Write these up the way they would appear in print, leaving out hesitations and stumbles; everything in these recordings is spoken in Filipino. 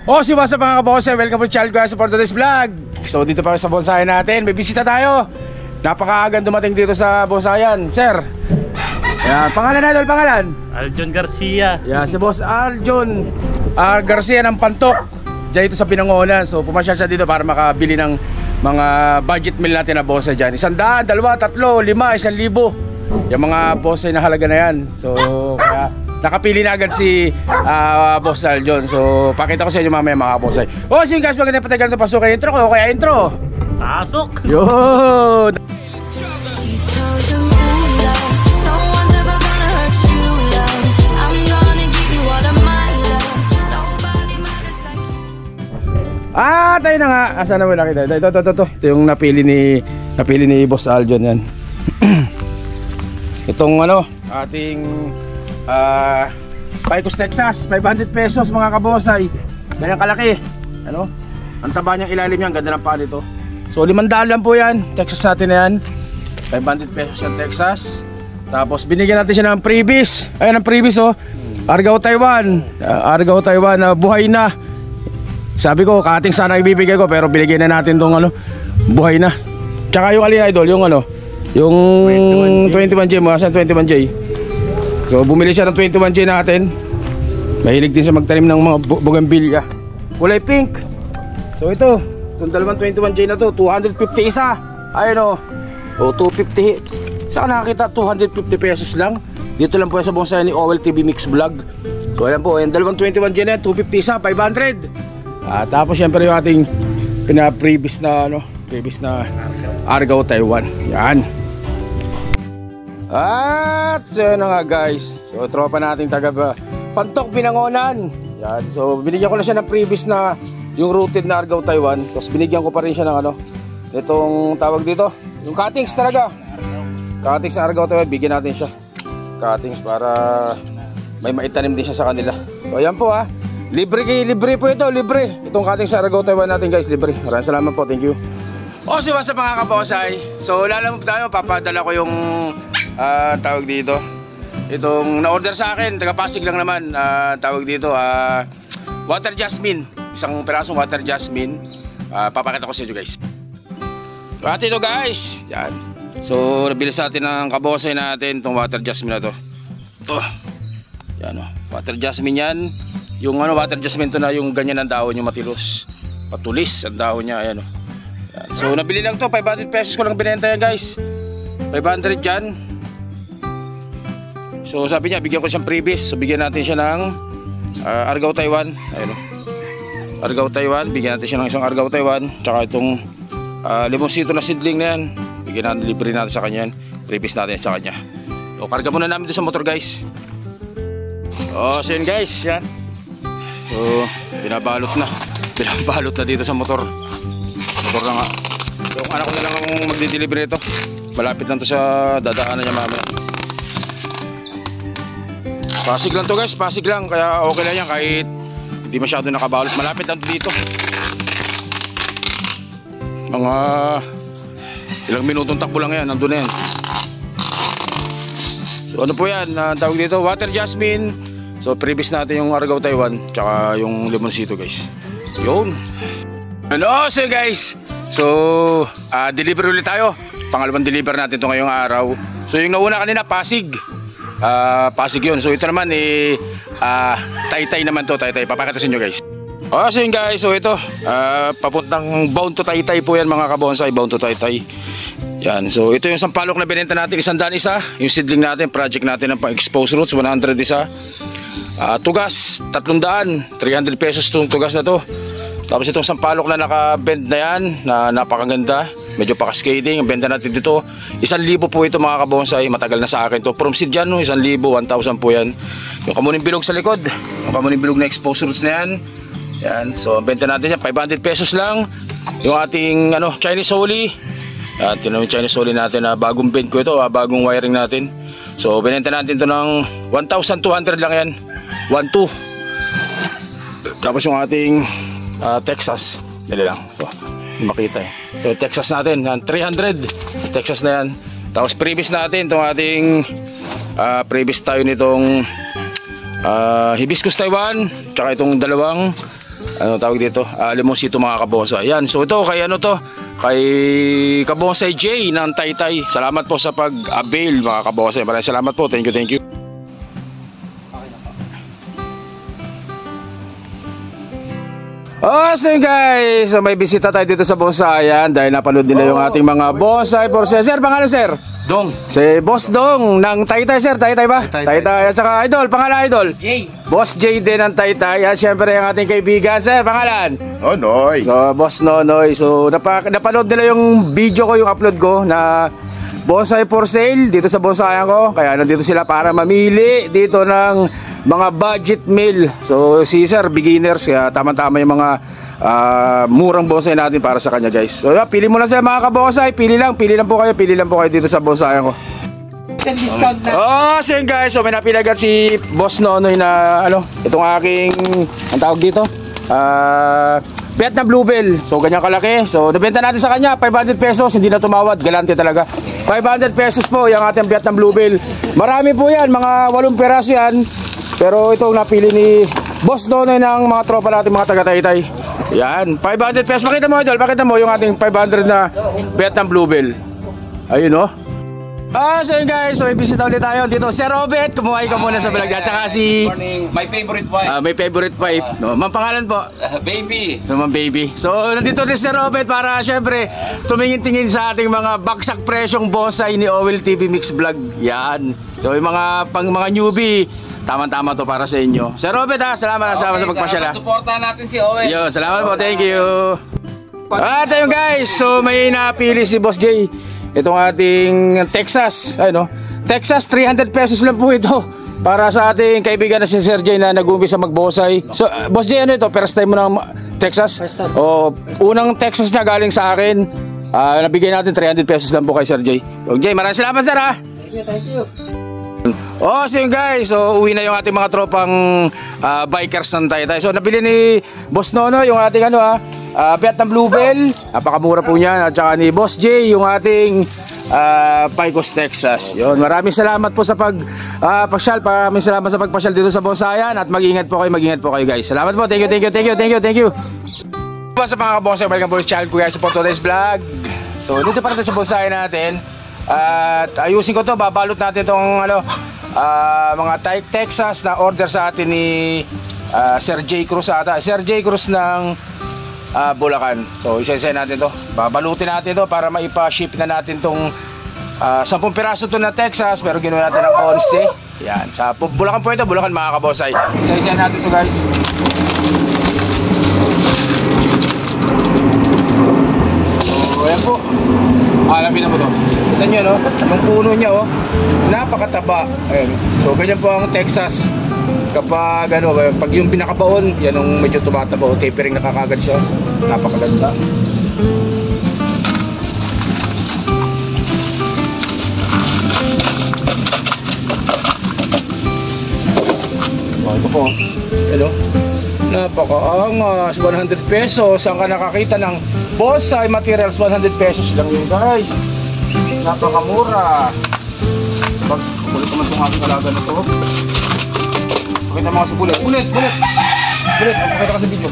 O si what's up mga kabonsay, welcome to channel guys, support today's vlog. So dito pa sa bonsai natin, may bisita tayo. Napakaagang dumating dito sa bonsayan, sir. Yan, pangalan na idol, pangalan? Aljon Garcia. Yan, si boss Aljon Garcia ng Pantok. Diyan ito sa Binangonan. So pumasya siya dito para makabili ng mga budget meal natin na bonsai dyan. 100, 2, 3, 5, 1,000. Yung mga bonsai na halaga na yan. So kaya nakapili na agad si Boss Aljon. So pakita ko sa inyo mamaya mga bonsai. O sige guys, maganda patagal na pasok kay intro ko. Kaya intro. Pasok! Yun! Tayo na nga. Asa na mo nakita? Ito yung napili ni Boss Aljon yan. Itong ano, ating Picos Texas, 500 pesos mga kabonsay. Ganyan kalaki. Ano? Ang taba niyang ilalim yan, ganda ng paa nito. So 500 lang po yan. Texas natin na yan. 500 pesos yung Texas. Tapos binigyan natin siya ng freebies. Ayan ang freebies oh. Argao Taiwan. Argao Taiwan na buhay na. Sabi ko, kating sana ibibigay ko, pero binigyan na natin tong ano, buhay na. Tsaka yung alin idol, yung ano, yung 21J mo, asan 21J? So bumili siya ng 21J natin. Mahilig din siya magtanim ng mga bougainvillea. Kulay pink. So ito, itong dalawang 21J na to, 250 isa. Ayun o, 250. Saan nakakita? 250 pesos lang. Dito lang po sa bonsai ni Owel TV Mix Vlog. So ayan po, yung dalawang 21J na yan, 250 isa, 500. Tapos syempre yung ating pina-previous na ano, previous na Argao Taiwan. Yan. At so yun na nga guys. So tropa nating taga Pantok Binangonan. Yan. So binigyan ko na siya ng previous na yung rooted na Argao Taiwan. Tapos binigyan ko pa rin siya ng ano, itong tawag dito, yung cuttings talaga. Cuttings na Argao Taiwan, bigyan natin siya. Cuttings para may maitanim din siya sa kanila. So ayan po ha. Libre po ito, libre. Itong cutting sa Argao Taiwan natin guys, libre. Maraming salamat po, thank you. O si what's up mga kabonsay. So lalamove tayo, papadala ko yung tawag dito. Itong na-order sa akin, taga Pasig lang naman. Tawag dito, water jasmine. Isang pirasong water jasmine. Papakita ko sa inyo guys. At ito guys, yan. So nabili sa atin ng kabonsay natin itong water jasmine na to. Ito, yan o, water jasmine yan. Yung ano, water jasmine to na yung ganyan ang dahon, yung matilos, patulis ang dahon niya, ayan o. So nabili lang to, 500 pesos ko lang binenta yan guys. 500 yan. So sabi niya, bigyan ko siyang freebies. So bigyan natin siya ng Argao Taiwan. Ayan o, Argao Taiwan, bigyan natin siya ng isang Argao Taiwan. Tsaka itong limonsito na seedling na yan, bigyan natin, libre natin sa kanya yan. Freebies natin sa kanya. So karga muna namin doon sa motor guys. So yun guys, yan. So, binabalot na dito sa motor na nga. So, anak ko na lang ang magdi-deliver nito. Malapit lang to sa dadaanan niya mamaya. Pasig lang to guys, pasig lang. Kaya okay lang yan kahit hindi masyado nakabalot. Malapit lang to dito. Mga ilang minutong takbo lang yan, nandun na yan. So ano po yan, tawag dito, water jasmine. So previous natin yung Argao Taiwan tsaka yung limonsito guys. Yun. Ano so guys. So deliver ulit tayo. Pangalawang deliver natin to ngayong araw. So yung nauna kanina Pasig. Pasig yun. So ito naman Taytay naman to, Taytay. Papakita sa inyo guys. So yun guys. So ito papuntang bound to Taytay po yan mga kabonsay. Bound to Taytay. Yan. So ito yung sampalok na binenta natin, 100 isa. Yung seedling natin, project natin ng pang-expose roots, 100 isa. Tugas 300 pesos itong tugas na to. Tapos itong sampalok na naka-bend na yan, na napakaganda, medyo pa-cascading. Ang benta natin dito 1,000 po ito mga kabonsay. Matagal na sa akin to. From seed yan, 1,000, 1,000 po yan. Yung kamuning bilog sa likod, yung kamuning bilog na exposed roots na yan. Yan. So ang benta natin yan 500 pesos lang. Yung ating ano, Chinese Holy. At yun yung Chinese Holy natin na bagong bend ko ito, bagong wiring natin. So binenta natin ito ng 1,200 lang yan. 1,200. Tapos yung ating Texas, dali lang ito, makita eh. So Texas natin 300, Texas na yan. Tapos previous natin itong ating previous tayo nitong Hibiscus Taiwan, tsaka itong dalawang ano tawag dito, limosito mga kabonsai. Yan, so ito kay ano to, kay Kabonsai J ng Taytay. Salamat po sa pag-avail mga kabonsai. Maraming salamat po. Thank you, thank you. Oh, so guys, so may bisita tayo dito sa bonsayan dahil napanood nila yung ating mga bonsai for sale. Sir, pangalan sir? Dong. Si Boss Dong ng Taytay sir, Taytay ba? Taytay. At saka idol, pangalan idol? Jay. Boss J din ng Taytay. At syempre ang ating kaibigan, sir, pangalan? Nonoy. So, Boss Nonoy. So, napanood nila yung video ko, yung upload ko na bonsai for sale dito sa bonsayan ko. Kaya nandito sila para mamili dito ng mga budget meal. So, si sir, beginners, kaya tama-tama yung mga murang bonsai natin para sa kanya guys. So pili mo lang sila mga kabonsai. Pili lang po kayo dito sa bonsayan ko. Discount na. Oh, so yun guys, so may napili agad si Boss Nonoy na ano, itong aking ang tawag dito, Vietnam Bluebell. So ganyan kalaki. So nabenta natin sa kanya 500 pesos, hindi na tumawad, galante talaga. 500 pesos po yung ating Vietnam Bluebell. Marami po yan, mga 8 peraso yan. Pero itong napili ni Boss Nonoy ng mga tropa natin, mga taga-Taytay. Yan, 500 pesos. Pakita mo idol, pakita mo yung ating 500 na Vietnam Bluebell. Ayun oh. So yun guys, so may bisita ulit tayo dito. Sir Robert, kumuhay ka muna sa vlog. At saka si... Morning, my favorite wife. may favorite wife. No, ma'am pangalan po? Baby. Naman baby. So nandito rin Sir Robert para syempre tumingin-tingin sa ating mga bagsak presyong bonsai ni Owel TV Mix Vlog. Yan. So yung mga mga newbie, tama-tama to para sa inyo. Sir Robert ha, salamat sa pagpasyala. Salamat, supportahan natin si Owel. Yo, salamat po, thank you. At ayun guys, so may napili si Boss J. Itong ating Texas, ayun no. Texas 300 pesos lang po ito para sa ating kaibigan na si Sir J na nag-uumpisa magbonsai. So Boss J, ano ito? First time mo ng Texas? First time. O unang Texas niya galing sa akin. Nabigay natin 300 pesos lang po kay Sir J. So J, maraming salamat sir ha. Thank you. Oh, so yun guys, so uwi na yung ating mga tropang bikers ng Taytay. So nabili ni Boss Nono yung ating ano Vietnam Bluebell, napakamura po niyan. At saka ni Boss J yung ating Picos, Texas. Yun, maraming salamat po sa pagpasyal. Maraming salamat sa pagpasyal dito sa bonsayan. At mag-ingat po kayo guys. Salamat po, thank you. Sa mga kabonsay, welcome po sa channel ko guys for today's vlog. So dito pa natin sa bonsayan natin. At ayusin ko to, babalot natin tong mga Texas na order sa atin ni Sir J Cruz ata. Sir J Cruz ng Bulacan. So isa-isa natin to, babalutin natin to para maipa-ship na natin tong 10 piraso to na Texas, pero ginawa natin ng 11. Yan, sa Bulacan po ito, Bulacan mga kabonsay. Isa-isa natin to guys. So ayan po, alamin na mo to. Kita nyo no, yung puno niya oh, napakataba. Ayan. So ganyan po ang Texas. Kapag pag yung pinakabaon, yan yung medyo tumataba, tapering nakakagad siya. Napakaganda. Ito po. Hello. Napakaangas, 100 pesos. Saan ka nakakita ng bonsai materials? 100 pesos lang yun guys. Napakamura. Kulit naman itong ating alaga na ito. Pakita mo kasi bulit. Bulit! Pakita ka sa video.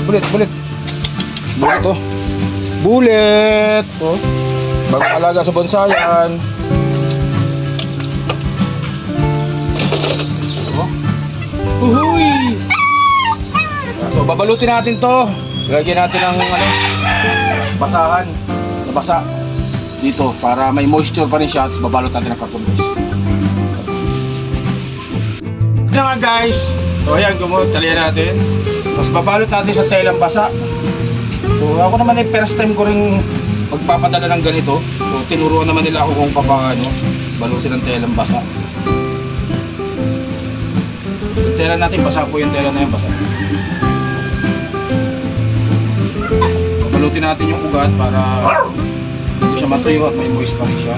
Bulit. Bulit to. Bulit! Oh. Bagong alaga sa bonsayan. Oh. Uhuy! So babalutin natin to. Lagyan natin ng basahan. Nabasa dito para may moisture pa rin siya. Tapos babalot natin ng carton guys. Ito nga guys. So ayan, talian natin. Tapos babalot natin sa telang basa. So ako naman ay first time ko rin magpapadala ng ganito. So tinuruan naman nila ako kung paano balutin ng telang basa. Yung tela natin basa po, yung tela na yan basa. Balutin natin yung ugat para hindi siya matuyo at may moist pa rin siya.